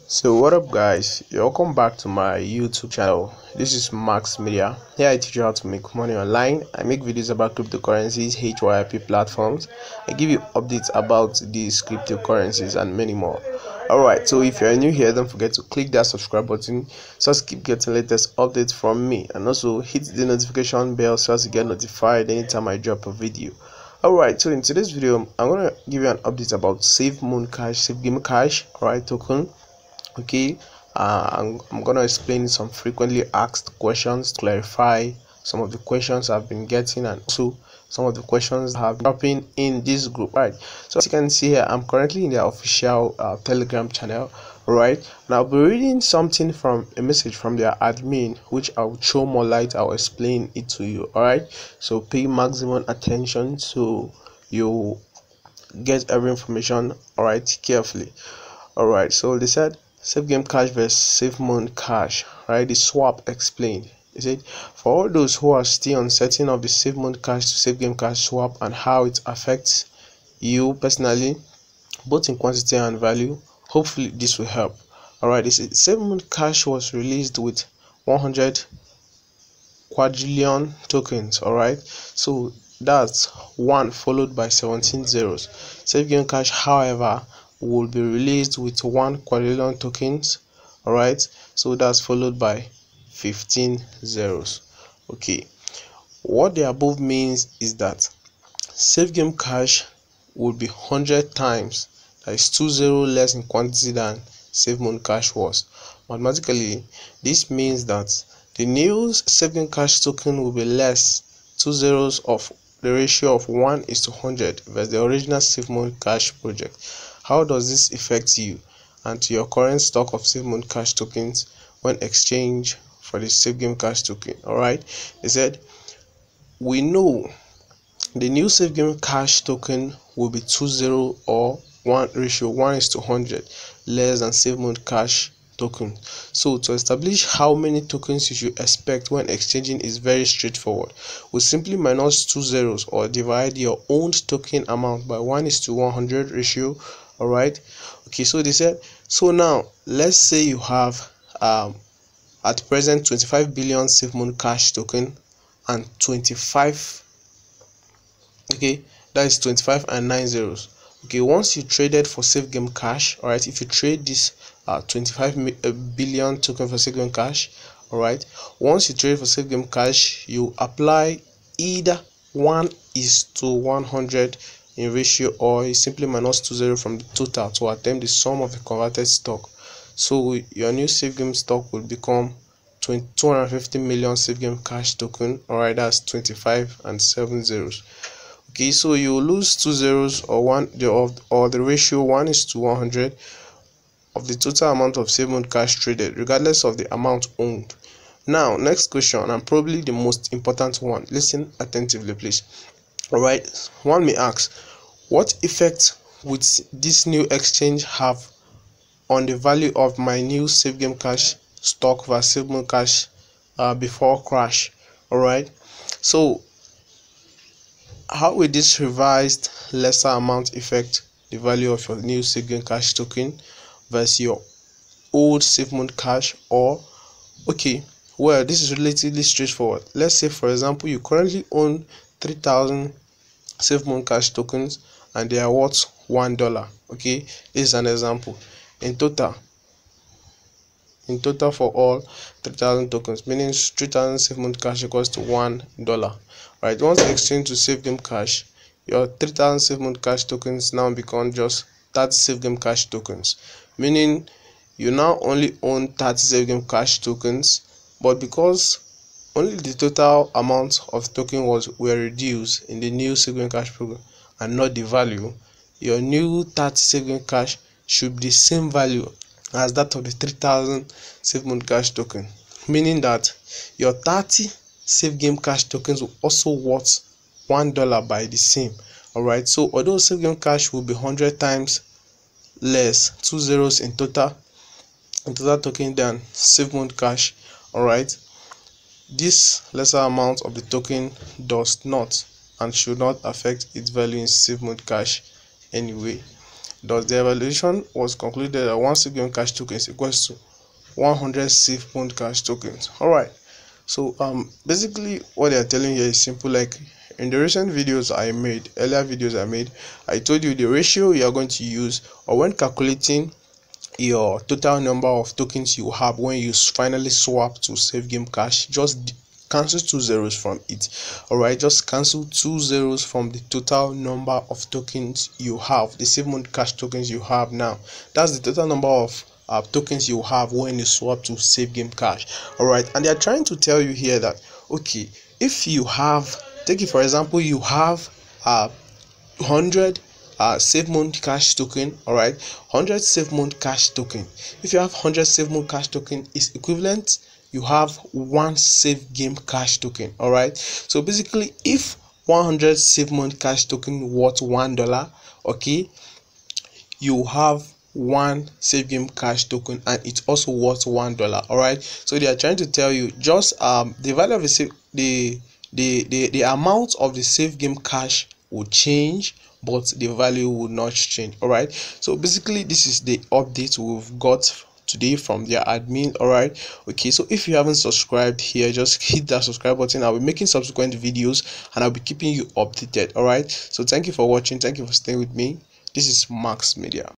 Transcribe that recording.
So what up guys, welcome back to my YouTube channel. This is Max Media. Here I teach you how to make money online. I make videos about cryptocurrencies, HYP platforms. I give you updates about these cryptocurrencies and many more. Alright, so if you're new here, don't forget to click that subscribe button so as to keep getting latest updates from me, and also hit the notification bell so as to get notified anytime I drop a video. Alright, so in today's video I'm gonna give you an update about SafeMoon Cash, SafeGame Cash, alright, token. Okay, I'm gonna explain some frequently asked questions to clarify some of the questions I've been getting, and also some of the questions have been dropping in this group. Right, so as you can see here, I'm currently in the official Telegram channel. Right, and I'll be reading something from a message from their admin, which I'll show more light. I'll explain it to you. All right, so pay maximum attention so you get every information, all right, carefully. All right, so they said SafeGame Cash versus SafeMoon Cash, right? The swap explained. They said, for all those who are still uncertain of the SafeMoon Cash to SafeGame Cash swap and how it affects you personally, both in quantity and value, hopefully this will help. All right, this is SafeMoon Cash was released with 100 quadrillion tokens. All right, so that's 1 followed by 17 zeros. SafeGame Cash, however, will be released with 1 quadrillion tokens. All right, so that's followed by 15 zeros. Okay, what the above means is that SafeGame Cash will be 100 times, that is 20 less in quantity than SafeMoon Cash was. Mathematically, this means that the new SafeGame Cash token will be less 2 zeros of the ratio of 1:100 versus the original SafeMoon Cash project. How does this affect you and to your current stock of SafeMoon Cash tokens when exchanged for the SafeGame Cash token? Alright, they said, we know the new SafeGame Cash token will be 20 or 1 ratio 1:100 less than SafeMoon Cash token. So to establish how many tokens you should expect when exchanging is very straightforward. We simply minus 2 zeros or divide your owned token amount by 1:100 ratio. All right, okay, so they said, so now let's say you have at present 25 billion SafeMoon Cash token and 25, okay, that is 25 and 9 zeros. Okay, once you traded for SafeGame Cash, all right, if you trade this 25 billion token for SafeGame Cash, all right, once you trade for SafeGame Cash, you apply either 1:100 in ratio, or you simply minus 20 from the total to attempt the sum of the converted stock. So your new SafeGame stock will become 250 million SafeGame Cash token. All right, that's 25 and 7 zeros. Okay, so you lose 2 zeros or the ratio 1:100 of the total amount of SafeMoon Cash traded, regardless of the amount owned. Now, next question, and probably the most important one. Listen attentively, please. Alright, one may ask, what effect would this new exchange have on the value of my new SafeGame Cash stock versus SafeMoon Cash before crash? Alright, so how will this revised lesser amount affect the value of your new SafeGame Cash token versus your old SafeMoon Cash? Or, okay, well, this is relatively straightforward. Let's say, for example, you currently own 3,000 SafeMoon Cash tokens and they are worth $1. Okay, this is an example. In total for all 3,000 tokens, meaning 3,000 SafeMoon Cash equals to $1. Right, once exchanged to SafeGame Cash, your 3,000 SafeMoon Cash tokens now become just 30 SafeGame Cash tokens, meaning you now only own 30 SafeGame Cash tokens, but because only the total amount of token were reduced in the new SafeGame Cash program and not the value, your new 30 SafeGame Cash should be the same value as that of the 3,000 SafeMoon Cash token, meaning that your 30 SafeGame Cash tokens will also worth $1 by the same. Alright, so although SafeGame Cash will be 100 times less, 2 zeros in total token than SafeMoon Cash, alright, this lesser amount of the token does not and should not affect its value in SafeMoon Cash anyway. Thus, the evaluation was concluded that 1 safe game cash token is equals to 100 safe moon cash tokens. Alright, so basically what they are telling you is simple. Like in the recent videos I made, I told you the ratio you are going to use, or when calculating your total number of tokens you have when you finally swap to safe game cash, just cancel 2 zeros from it. All right, just cancel 2 zeros from the total number of tokens you have, the safe moon cash tokens you have now. That's the total number of tokens you have when you swap to safe game cash. All right, and they are trying to tell you here that, okay, if you have, take it for example, you have 100 safe moon cash token. All right, 100 safe moon cash token. If you have 100 safe moon cash token, is equivalent, you have 1 safe game cash token. All right, so basically if 100 safe moon cash token worth $1, okay, you have 1 safe game cash token and it's also worth $1. All right, so they are trying to tell you just the value of the amount of the safe game cash will change, but the value will not change. All right, so basically this is the update we've got today from their admin. All right, okay, so if you haven't subscribed here, just hit that subscribe button. I'll be making subsequent videos and I'll be keeping you updated. All right, so thank you for watching, thank you for staying with me. This is Max Media.